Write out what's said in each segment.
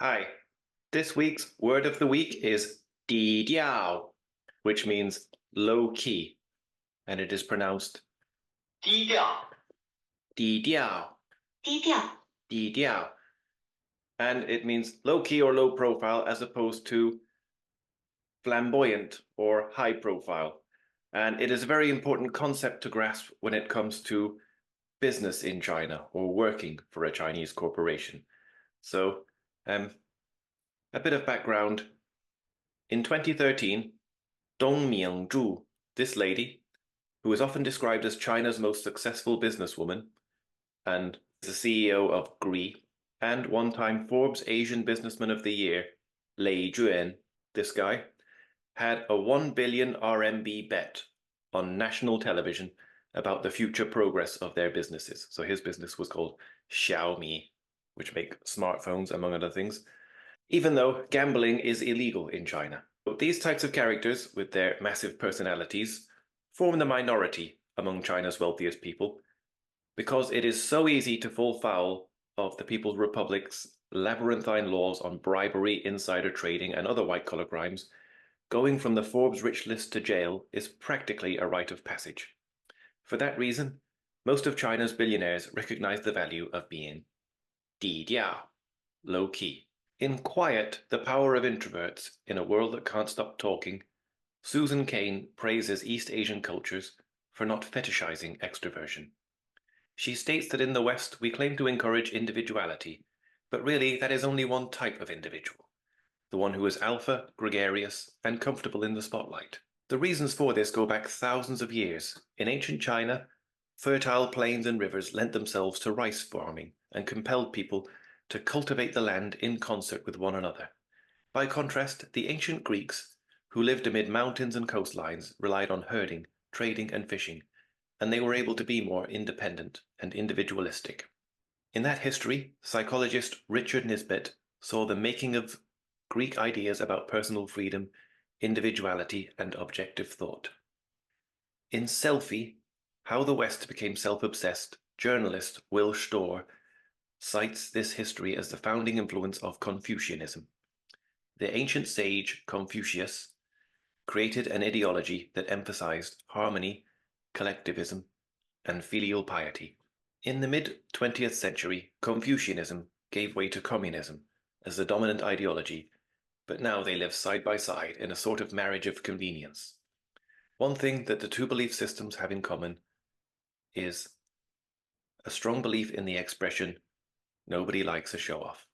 Hi, this week's word of the week is dīdiào, which means low key, and it is pronounced 低调， dīdiào, 低调， dīdiào, and it means low key or low profile as opposed to flamboyant or high profile. And it is a very important concept to grasp when it comes to business in China or working for a Chinese corporation. So, a bit of background. In 2013, Dong Mingzhu, this lady, who is often described as China's most successful businesswoman and is the CEO of Gree, and one-time Forbes Asian Businessman of the Year, Lei Juan, this guy, had a 1 billion RMB bet on national television about the future progress of their businesses. So his business was called Xiaomi, which make smartphones, among other things, even though gambling is illegal in China. But these types of characters, with their massive personalities, form the minority among China's wealthiest people, because it is so easy to fall foul of the People's Republic's labyrinthine laws on bribery, insider trading, and other white-collar crimes. Going from the Forbes rich list to jail is practically a rite of passage. For that reason, most of China's billionaires recognize the value of being dīdiào, low-key. In Quiet, the Power of Introverts in a World That Can't Stop Talking, Susan Cain praises East Asian cultures for not fetishizing extroversion. She states that in the West we claim to encourage individuality, but really that is only one type of individual, the one who is alpha, gregarious, and comfortable in the spotlight. The reasons for this go back thousands of years. In ancient China, fertile plains and rivers lent themselves to rice farming and compelled people to cultivate the land in concert with one another. By contrast, the ancient Greeks, who lived amid mountains and coastlines, relied on herding, trading, and fishing, and they were able to be more independent and individualistic. In that history, psychologist Richard Nisbet saw the making of Greek ideas about personal freedom, individuality, and objective thought. In Selfie, How the West Became Self-Obsessed, journalist Will Storr cites this history as the founding influence of Confucianism. The ancient sage Confucius created an ideology that emphasized harmony, collectivism, and filial piety. In the mid-20th century, Confucianism gave way to communism as the dominant ideology, but now they live side by side in a sort of marriage of convenience. One thing that the two belief systems have in common is a strong belief in the expression, nobody likes a show-off.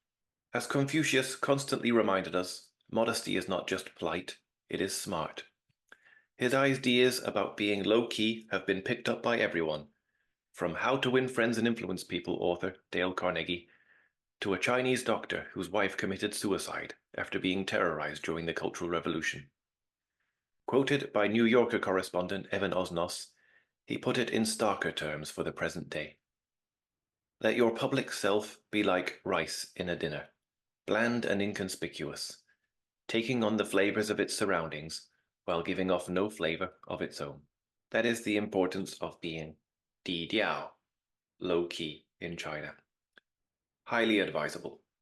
As Confucius constantly reminded us, modesty is not just polite, it is smart. His ideas about being low-key have been picked up by everyone, from How to Win Friends and Influence People author Dale Carnegie, to a Chinese doctor whose wife committed suicide after being terrorized during the Cultural Revolution. Quoted by New Yorker correspondent Evan Osnos, he put it in starker terms for the present day. Let your public self be like rice in a dinner, bland and inconspicuous, taking on the flavors of its surroundings while giving off no flavor of its own. That is the importance of being dīdiào, low-key in China. Highly advisable.